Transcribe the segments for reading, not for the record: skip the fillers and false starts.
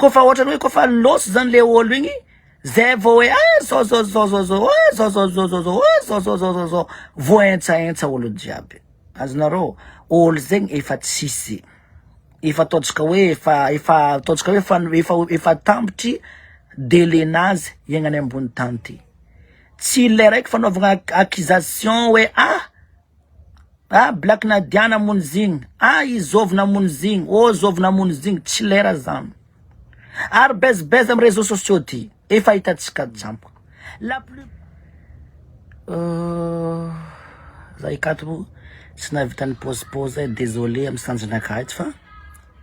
Kofa ohatrany hoe kofa loso zany le olo igny zay vao hoe voaentsaentsa olo jiaby. Azonareo olo zegny efa tsisy. Efa ataontsika hoe efa tambitry delenazy iagnany ambony tany ty. Tsy le raiky fanaovana accusation hoe Blacknadia namony zigny, izovy namony zigny, zovy namony zigny, tsy lera zany. Ary bezibeza amin'ny réseaux sociaux ty, efa hitantsika jampo. La plus za ikato tsy navita ny pause désolé amin'ny sanjinakahy fa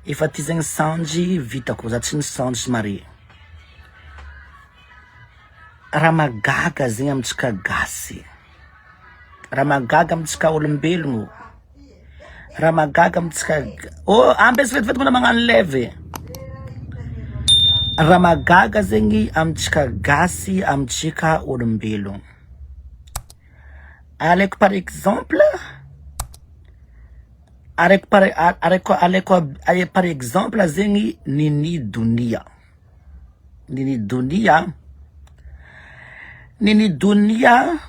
efa ty zegny sanji vitako, za tsy ny sanji mari. Raha magaga zegny amintsika gasy. Raha magaga amintsika olombelogno. Raha magaga amintsika ambes vetivety mana magnano leve. Raha magaga zegny amintsika gasy amintsika olombelogno. Aleko par exemple par exemple zegny nini dunia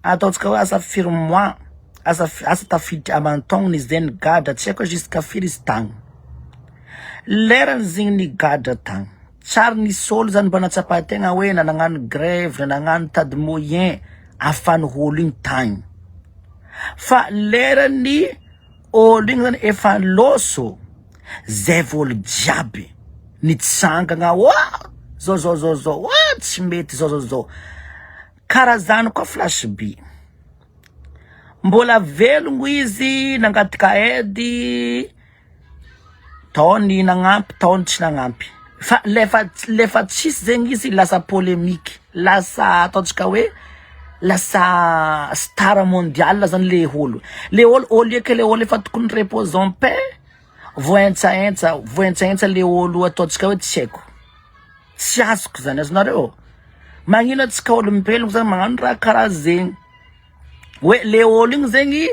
ataontsika hoe asa firmoa asa tafiditra amantongny izy gadra tsy haiko jusqu'à firy izy tagny. Lerany zegny ny gadra tagny. Tsary nisy olo zany mba natsapategna hoe na nagnano grève na nagnano tady moyen afany olo igny tagny. Fa lerany olo igny zany efa loso zay volo jiaby nitsangagna zao tsy mety zao karazany koa flash B. Mbola velogno izy nangatika edy taony nagnampy taony tsy nagnampy. Fa lefa tsisy zegny izy lasa polémique, lasa ataontsika hoe lasa star mondial zany le olo lieu que le olo efa tokony repose en paix voaentsaentsa le olo ataontsika hoe tsy haiko tsy azoko zany azonareo. Magnino atsika olombelogno zany magnano raha karaha zegny hoe le olo igny zegny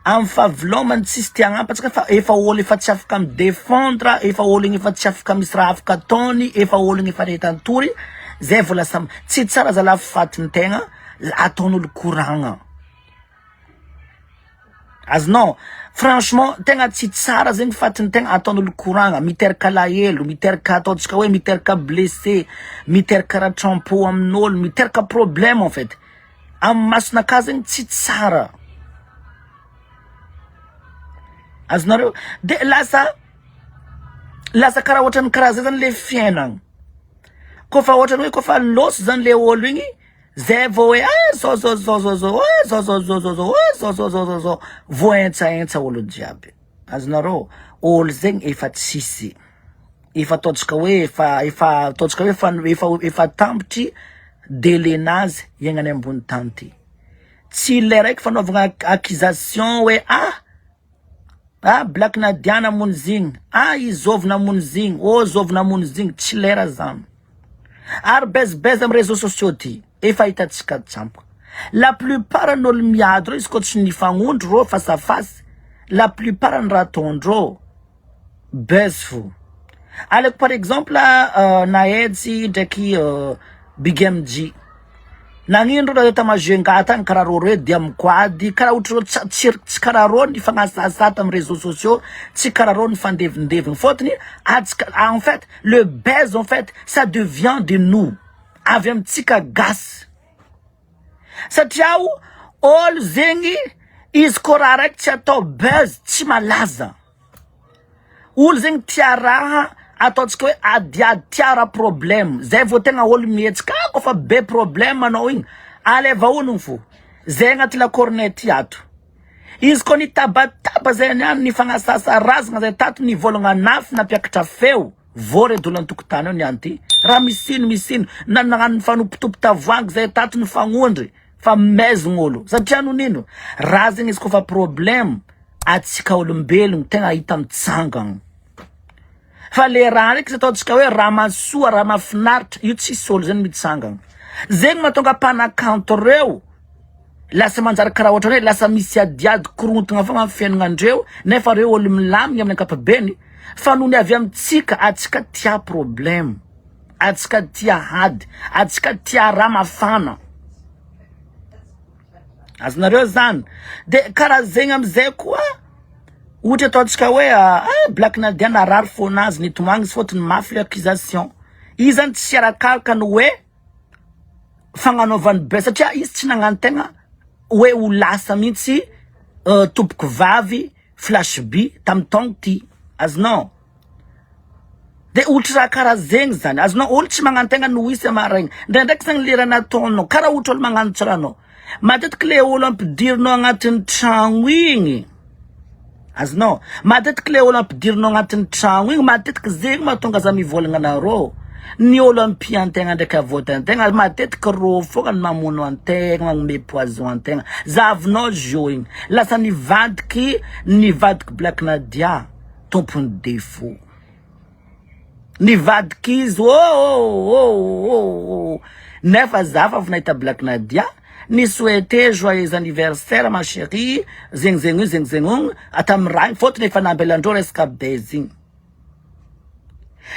amin'ny fahavelomany tsisy tia agnapatsika fa efa olo efa tsy afaka midéfendre, efa olo igny efa tsy afaka misy raha afaka ataony, efa olo igny efa rehetantory zay vola sam tsy tsara zalahy fatin'ny tegna ataon'olo koragna. Non, franchement tegna tsy tsara zegny fatin'ny tegna ataon'olo koragna, miteraka lahelo, miteraka ataontsika hoe miteraka blessé, miteraka raha trampo amin'olo, miteraka problème en fait. Amin'ny masonaka zegny tsy tsara. Azonareo de lasa karaha ohatrany karaha zay zany le fiainagna. Kofa ohatrany hoe kofa loso zany le olo igny zay vao hoe voaentsaentsa olo jiaby. Azonareo olo zegny efa tsisy. Efa ataontsika hoe efa tambitry delenazy iagnany ambony tany ty. Tsy le raiky fanaovana accusation hoe Blacknadia namony zigny, izovy namony zigny, zovy namony zigny, tsy lera zany. Ary bezibeza amin'ny réseaux sociaux ty, efa hitantsika jampo. La plupart n'olo miady reo izy koa tsy nifagnondro reo face à face, la plupart ny raha ataondreo beze fo. Aleko par exemple Naedy ndraiky Big MG. Nagnino reo tamajengata tagny karaha reo dia mikwady karaha ohatry tsy karaha reo ny fagnasasata amin'ny réseaux sociaux, tsy karaha reo ny fandevindevigny fôtony en fait le buzz en fait ça devient de nous avy amintsika gasy. Satria olo zegny izy ko raha raiky tsy atao buzz tsy malaza. Olo zegny tia raha ataontsika hoe adiady tiara problème zay vao tegna olo mihetsika kofa be problème anao igny aleva onogno fo zay agnaty lakornety ato. Izy ko nitabataba zay niany ny fagnasasa razagna zay tato ny volagna nafy napiakatra feo voredolo antokotany eo niany ty raha misino nagnano ny fanopotopo tavoangy zay tato ny fagnondry fa mezigny olo satria nonino raha zegny izy kofa problème atsika olombelogno tegna hita mitsangagna. Fa le raha raiky ataontsika hoe raha masoa raha mafinaritra io tsisy olo zany mitsangagna. Zegny mahatonga mpanakanto reo lasa manjary karaha ohatra hoe lasa misy adiady korontagna fogna amin'ny fiaignandreo nefa reo olo milamigny amin'ny ankapobeny fa noho ny avy amintsika atsika tia problème, atsika tia hady, atsika tia raha mafana. Azonareo zany. De karaha zegny amizay koa ohatra ataontsika hoe Blacknadia narary fonazy ny tomagny fotony mafy le accusation. Izy zany tsy arakaraka ny hoe fagnanaovany be satria izy tsy nagnano tegna hoe ho lasa mihitsy tompoko vavy flash B tamy taogno ty. Azonao. De ultra raha karaha zegny zany. Azonao olo tsy magnano tegna no isy amaraigny. Ndraindraiky zany le raha nataonao karaha ohatra olo magnano tsaranao. Matetiky le olo ampidirinao agnatin'ny tragno igny. Azonao. Matetiky le olo ampidirinao agnatin'ny tragno igny matetiky zegny mahatonga za mivolagna anareo. Ny olo ampiantegna ndraiky avotantegna matetiky ro fogna ny mamono antegna magnome poison antegna. Zavinao jo igny. Lasa nivadiky Blacknadia tompony défaut. Nivadiky izy nefa za fa nahita Blacknadia ni souhaité joyeux anniversaire ma chérie zeng atamraigny fotony efa nambelandreo resaka bezigny.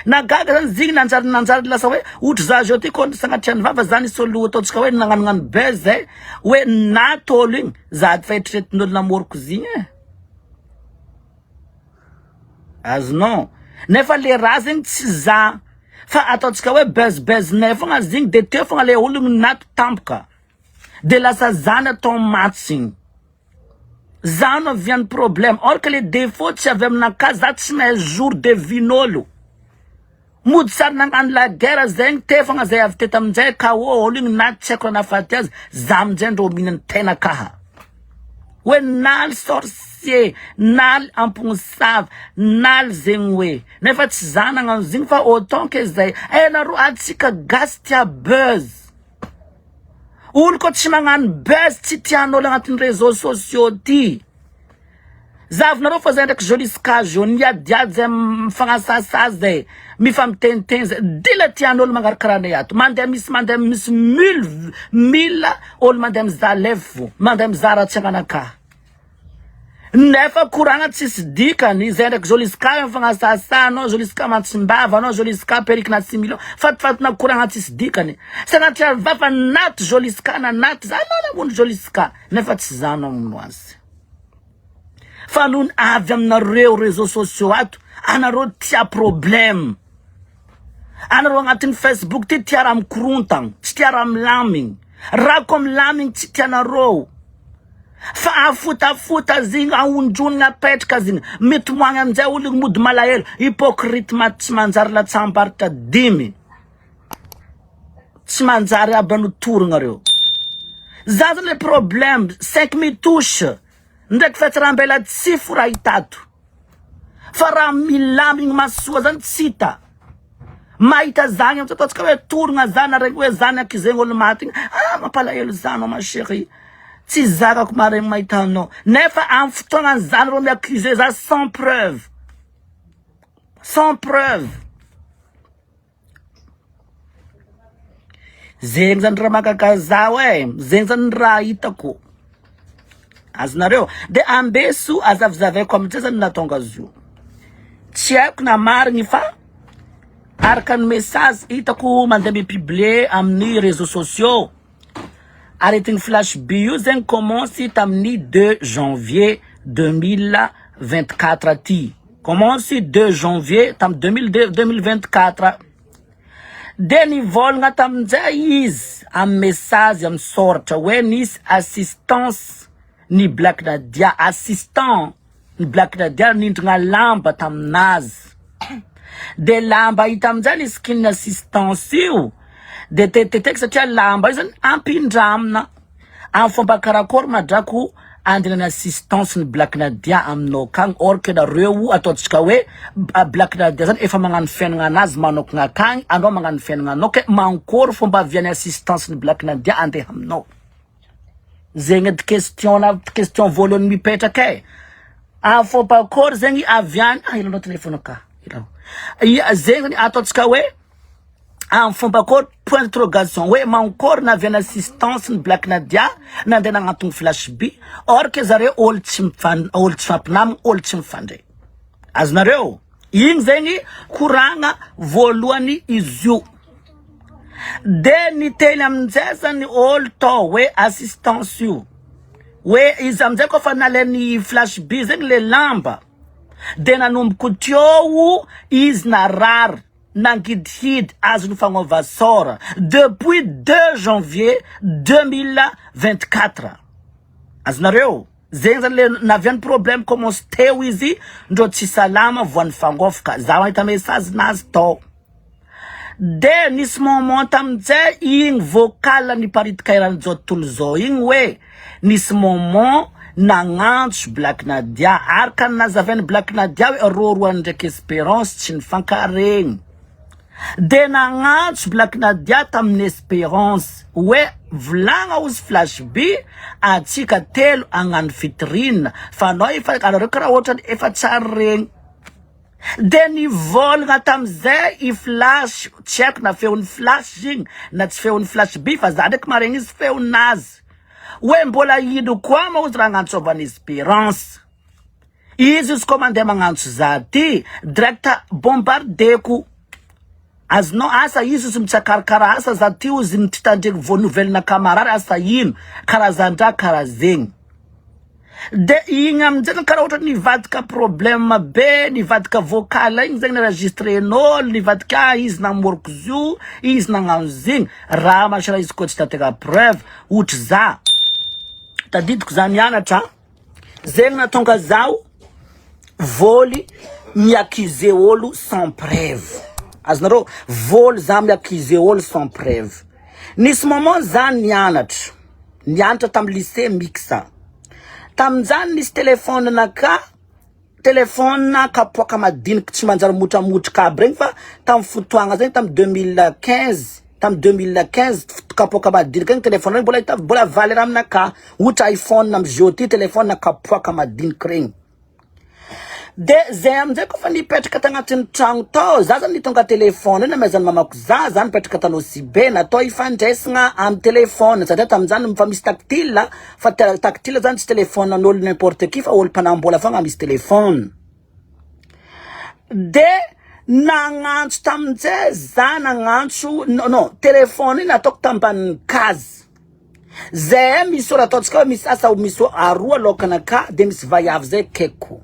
Nagaga zany zigny nanjary lasa hoe ohatra za jo ty koa sagnatriany vava zany solo ataontsika hoe nagnanognano beze hoe natolo igny za fa eritreretin'olo namoroko zigny. Azonao. Nefa le raha zegny tsy za fa ataontsika hoe bezne fogna zigny de teo fogna le olo nato tampoka. De lasa zany atao matching. Zany avian'ny problème. Or que les défauts tsy avy aminakahy za tsy mahay jour de vin'olo. Mody sary nagnano la guerre zegny te fogna zay avy teto aminjay ka olo igny nato tsy haiko Nahafaty azy za aminjay ndro mihinany tena kaha. Hoe Nally sorcier, Nally ampognonsavy, Nally zegny hoe. Nefa tsy za nagnano zigny fa autant que zay. Naro atsika Gasy tia buzz. Olo ko tsy magnano buzz tsy tian'olo agnatin'ny réseaux sociaux ty. Zavinareo fa zay ndraiky joliska niadiady zay mifagnasasa zay mifamiteniteny zay dila tian'olo magnarakarana ato. Mandeha misy mille olo mandeha mizaha levo, mandeha mizaha raha tsy agnanakahy. Nefa koragna tsisy dikany zay ndraiky joliska mifagnasasa anao joliska mantsimbava anao joliska perikina 6 millions fatifatina koragna tsisy dikany. Sanatria vafa nato joliska na nato za namono joliska nefa tsy zano amino azy. Fa nohony avy aminareo réseaux sociaux ato anareo tia problème. Anareo agnatin'ny Facebook ty tia raha mikorontagna tsy tia raha milamigny. Raha ko milamigny tsy tianareo. Fa afotafuta zigny aondronigna apetraka zigny mety moagny aminjay olo mody malahelo hypocrite tsy manjary latsambaritra 10 tsy manjary aby anotorigna reo. Za zany le problème 5000 touche ndraiky fetrambela tsy fora hitato. Fa raha milamigny masoa zany tsy hita. Mahita zany amizay ataontsika hoe torigna zany regny hoe zany akizegny olo maty igny mampalahelo zany ma chérie. Tsy zakako maregny mahita anao. Nefa amin'ny fotoagnany zany reo miaccuse za sans preuve. Sans preuve. Zegny zany raha makakaza zegny zany raha hitako. Azonareo. De ambeso azavizavaiko amizay zany natonga azy io. Tsy haiko na marigny fa araka ny message hitako mandeha mipublier amin'ny réseaux sociaux. Arrêtez une flash bio, zeng commence tamni 2 janvier 2024 ati. Commence 2 janvier tam 2024. Deni vol nga tam is am message am sorta when is assistance ni Blacknadia assistant ni Blacknadia ni nga lamba tam naz. De lamba itam zani skin assistance you. De tetetek satria lamba io zany ampindramina amin'ny fomba karakôry madrako andrina assistance ny Blacknadia aminao kagny or que nareo ataontsika hoe Blacknadia zany efa magnano fiainagna anazy manokagna akagny anao magnano fiainagna anao ke mankory fomba aviany assistance ny Blacknadia andeha aminao. Zegny edy question voalohany mipetraka e. Fomba akory zegny aviany ilanao telefone ka zegny ataontsika hoe en fomba kory point d'interrogation ouais mankory na viana assistance ny Blacknadia nandeha nagnatony flash B or que zareo olo tsy fampinamigny olo tsy mifandray. Azonareo Igny zegny koragna voalohany izy io. De ny teny amin'izay zany olo tao hoe assistance io. Hoe izy amin'izay kofa naleny flash B zegny le lamba. De nanomboko teo izy narary nangidihidy azo ny fagnovasora depuis 2 janvier 2024. Azonareo zegny zany le naviany problème commence teo izy ndro tsy salama voan'ny fangofaka. Zaho mahita message nazy tao. De nisy moment tam'izay igny vocal ny Politika iran'izao tontolo zao igny hoe nisy moment nagnantso Blacknadia araka nazavainy Blacknadia hoe roroany ndraiky Espérance tsy nifankaregny. De nagnantso Blacknadia tamin'ny Espérance hoe volagna ozy flash B atsika telo agnano vitrine fa anao efa arareo karaha ohatrany efa tsara regny. De ny volagna tam'izay i flash tsy haiko na feon'ny flash igny na tsy feon'ny flash B fa za ndraiky maregny izy feonazy. Hoe mbola ino koa ma ozy raha agnantsovany Espérance. Izy ko mandeha magnantso Zatia direct bombardeko. Azonao asa izy ozy mitsakarakara asa Zatia ozy nititandreky voanovelina kamarary asa ino karazan-draha karaha zegny. De igny amin'izay karaha ohatra nivadika problème be nivadika vocal igny zegny enregistren'olo nivadika izy namoroko zo izy nagnano zegny raha masira izy koa tsy tateka preuve ohatra za tadidiko za nianatra zegny natonga zaho voly miakize olo sans preuve. Azonareo voly za miakize olo sans preuve. Nisy moment za nianatra tam lycée mixa. Tam'izany nisy telefone naka telefone kapoaka madiniky tsy manjary motramotrika aby regny fa tam fotoagna zegny tam 2015 kapoaka madiniky regny telefone regny mbola valy raha aminaka ohatra iPhone am'zao ty telefone kapoaka madiniky regny. De zay am'izay kofa nipetraka tagnatin'ny tragno tao za zany nitonga telefone na maizany mamako za nipetraka tanao si be natao ifandraisagna amin'ny telefone satria tam'izany fa misy tactile fa tactile zany tsy telefone an'olo n'importe qui fa olo mpanambola fogna misy telefone. De nagnantso tam'izay za nagnantso non telefone iny ataoko tamban'ny kazy. Zay misy ora ataotsika hoe misy asa misy aroa lokanaka de misy vaiavy zay keko.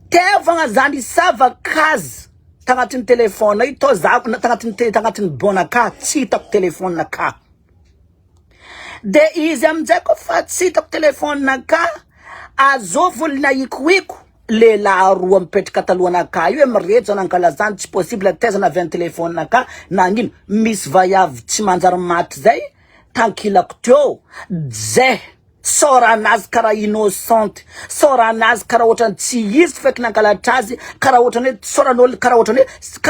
Tevagna zany sava kazy tagnatin'ny telefone ito za tagnatin'ny bonaka tsy hitako telefone naka. De izy am'izay kofa tsy hitako telefone naka azovoly naikoiko lehilahy roa mipetraka talohanaka io mirejo anankalazany tsy possible tezana avy amin'ny telefone naka nagnino misy vaiavy tsy manjary maty zay tankilako teo zay soranazy karaha innocente soranazy karaha ohatrany tsy izy feky nankalatra azy karaha ohatrany hoe soran'olo karaha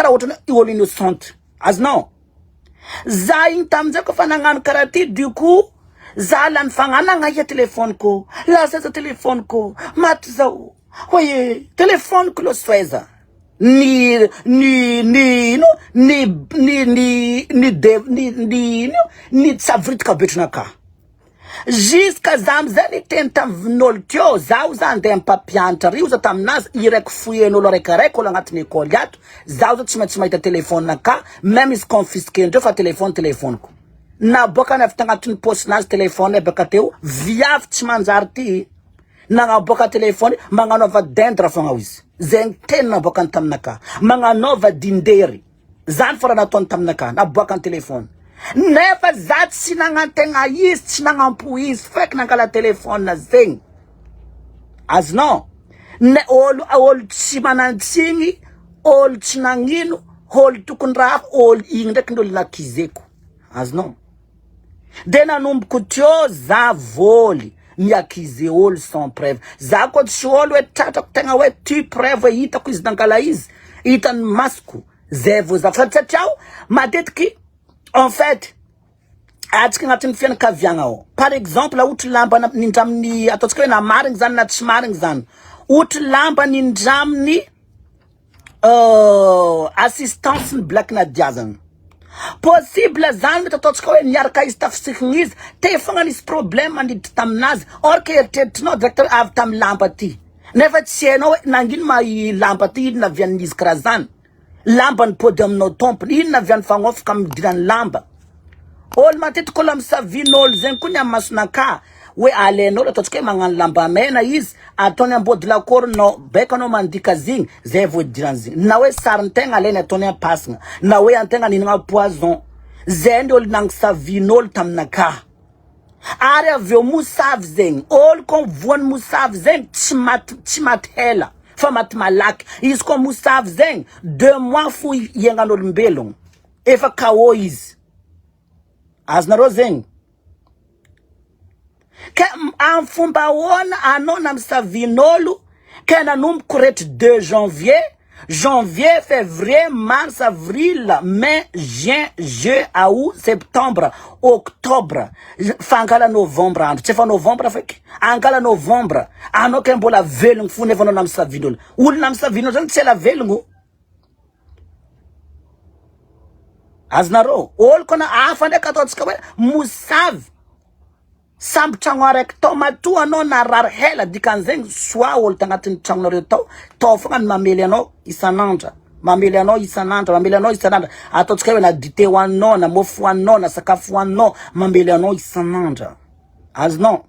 ohatrany olo innocente. Azonao za igny tam'izay kofa nagnano karaha ty du coup za lany fagnanagna ia telefone ko lazaza telefone ko maty zao oye telefone ko lo soeza ni tsaviritika betronaka. Jusqu'à zam zany teny tamin'olo teo zaho za andeha mpampianatra rio za taminazy iraiky foyen'olo araikaraiky olo agnatin'ny école ato zaho za tsy maintsy mahita telefone naka même izy confisqué ndreo fa telefone ko naboaka avy tagnatin'ny posinazy telefone baka teo viavy tsy manjary ty nagnaboaka telefone magnanova dendre fogna izy zegny teny naboakany taminaka magnanova dindery zany fora nataony taminaka naboakany telefone. Nefa za tsy nagnantegna izy tsy nagnampo izy feky nankala telefone zegny. Azonao ne olo tsy manantsigny olo tsy nagnino olo tokony raha olo igny ndraiky ndolo nakizeko. Azonao de nanomboko teo za voly miakize olo sans preuve za koa tsy olo hoe tratrako tegna hoe ty preuve hitako izy nankala izy hitany masoko zay vo za satria matetiky en fait atsika agnatin'ny fianakaviagna ao par exemple ohatra lamba nindraminy ataotsika hoe na marigny zany na tsy marigny zany ohatra lamba nindraminy assistance ny Blacknadia zany possible zany mety ataotsika hoe niaraka izy tafisikigny izy te fogna nisy problème mandiditra taminazy or que eritreritrinao directeur avy tamy lamba ty nefa tsy hainao nangino ma lamba ty inona avy an'izy karaha zany lamba ny pôdy aminao tompony inona avy any fagnofaka midirany lamba olo matetika olo amsavin'olo zegny koa ny amin'ny masonaka hoe alain'olo ataontsika hoe magnano lamba mena izy ataony ambody lakoro no beka anao mandika zigny zay vao idirany zigny na hoe sariny tegna alainy ataony ampasina na hoe antegna ninagna poison zay ny olo nagsavin'olo taminaka ary aveo mosavy zegny olo kon voany mosavy zegny tsy maty hela fa maty malaky izy ko mosavy zegny 2 mois fo iaignan'olombelogno efa KO izy azonareo zegny ka amin'ny fomba ahoana anao namsavin'olo ka nanomboka rehetra 2 janvier, février, mars, avril, mai, juin, juillet, août, septembre, octobre, fangala novembre andro. Tsy efa novembre feky. Angala novembre. Anao ka mbola velogno fo nefa anao namsavin'olo. Olo namsavin'olo zany tsy ela velogno. Azonareo, olo kona hafa ndraiky ataontsika hoe mosavy. Samby tragno araiky tao matoa anao narary hela dikan'zegny soa olo tagnatin'ny tragnonareo tao fogna ny mamely anao isanandra mamely anao isanandra ataontsika hoe na dité hoaninao na mofo hoaninao na sakafo hoaninao mamely anao isanandra azonao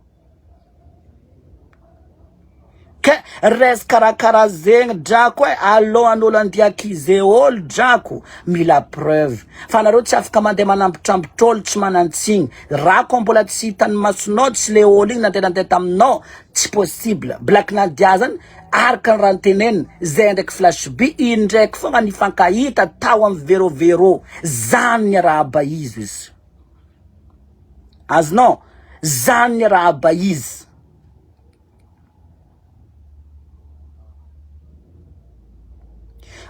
ke res karakara zegny drako hoe alohan'olo andiakize olo drako mila preuve fa nareo tsy afaka mandeha manampitrambitra tsy manantsigny rako mbola tsy hitany masonao tsy le olo igny nandeha taminao tsy possible Blacknadia zany araka ny raha teneny zay ndraiky flash b indraiky fogna nifankahita tao amin'ny verovero zany ny raha aba izy azonao zany ny raha aba izy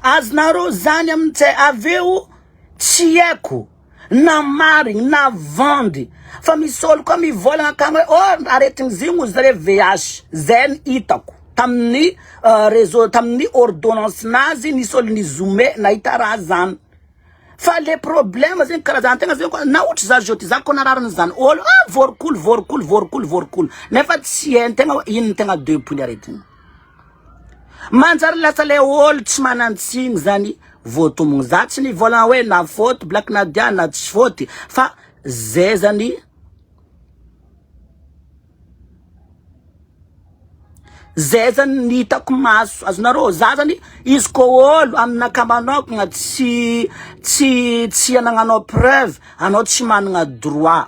azonareo zany amintsay aveo tsy haiko na marigny na vandy fa misy olo koa mivolagna kamo hoe aretigny zigny ozy zare VH zay ny hitako tamin'ny réseau tamin'ny ordonnance nazy nisy olo nizoome nahita raha zany fa le problème zegny karaha zany tegna zegny na ohatra za joti za ko narariny zany olo vorokolo nefa tsy hain-tegna hoe ino tegna 2 poly aretigny manjary lasa le olo tsy manantsigny zany voatomogno za tsy nivolagna hoe na faute Blacknadia na tsy faute fa zay zany nitako maso azonareo za zany izy ko olo aminaka manokagna tsy anagnanao preuve anao tsy managna droit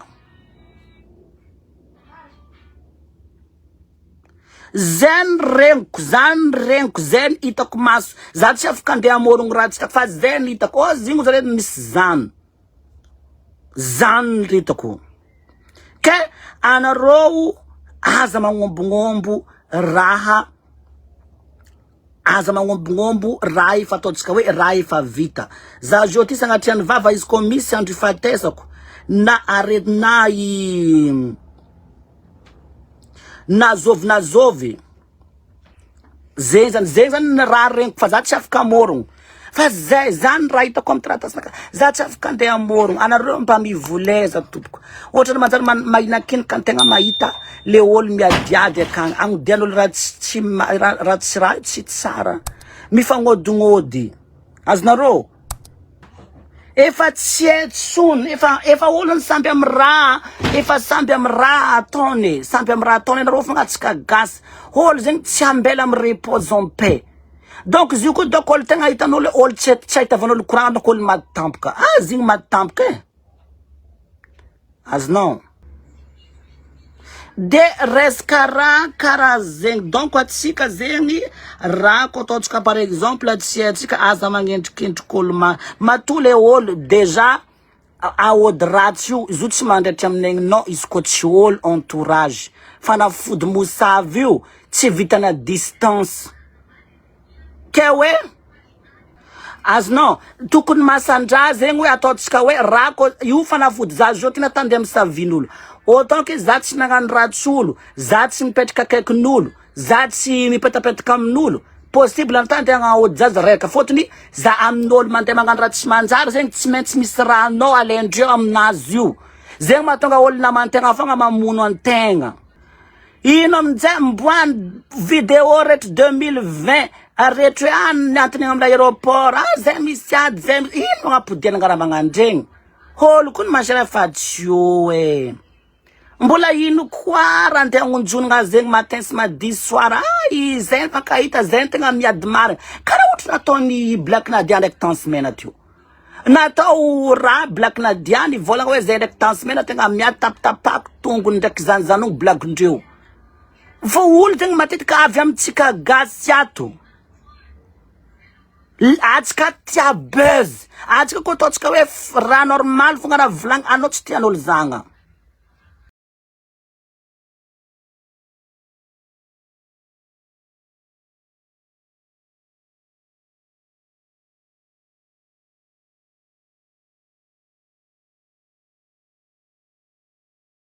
zany regniko zany hitako maso za tsy afaka andeha amorogno raha tsy fa zany hitako zigny zare misy zany hitako ke anareo aza magnombognombo raha efa ataontsika hoe raha efa vita za joti sagnatriany vava izy ko misy andro ifatesako na aretina nazovy zay zany raha regniko fa za tsy afaka amorogno fa zany raha hitako amin'ny taratasy za tsy afaka andeha amorogno anareo mba mivoleza tompoko ohatra ny manjary mahinakinika antegna mahita le olo miadiady akagny agnodian'olo raha tsy tsara mifagnôdignôdy azonareo efa tsy etsony efa olo samby amin'ny raha ataony anareo fogna atsika gasy olo zegny tsy ambela amin'ny repose en paix donc izy io koa donc olo tegna hitan'olo olo tsy ahitavan'olo courant donc olo matampoka zigny matampoka azonao de resaka raha karaha zegny donc atsika zegny raha ko ataontsika par exemple tsy atsika aza magnendrikendrik'olo mato le olo déjà aody ratsy io izy io tsy mandretry aminegninao izy ko tsy olo entourage fanafody mosavy io tsy vitana distance ke hoe azonao tokony masandra zegny hoe ataontsika hoe raha ko io fanafody za zao tina tandeha amin'ny savin'olo autant que za tsy nagnano rats'olo za tsy mipetraka akaikin'olo za tsy mipetapetaka amin'olo possible antandeha agnahody zaza raika fotony za amin'olo mandeha magnano ratsy manjary zegny tsy maintsy misy rahanao alaindreo aminazy io zegny mahatonga olo namantegna fogna mamono antegna ino amizay mboany vidéo reto 2020 areto any antony amina aéroport zay misy ady zay ino ampodiana ngara magnandregny holo kun mashara fadio mbola ino koa raha andeha agnonjonagna zegny matin sy midi soir zay fakahita zay tegna miady marina karaha ohatra nataony Blacknadia ndraiky Tencemena teo natao raha Blacknadia ny volagna hoe zay ndraiky Tencemena tegna miady tapitapako tongony ndraiky zanozanogno blagondreo fa olo tegna matetika avy amitsika Gasy ato atsika tia buzz atsika koa ataotsika hoe raha normal fogna raha volagna anao tsy tian'olo zagna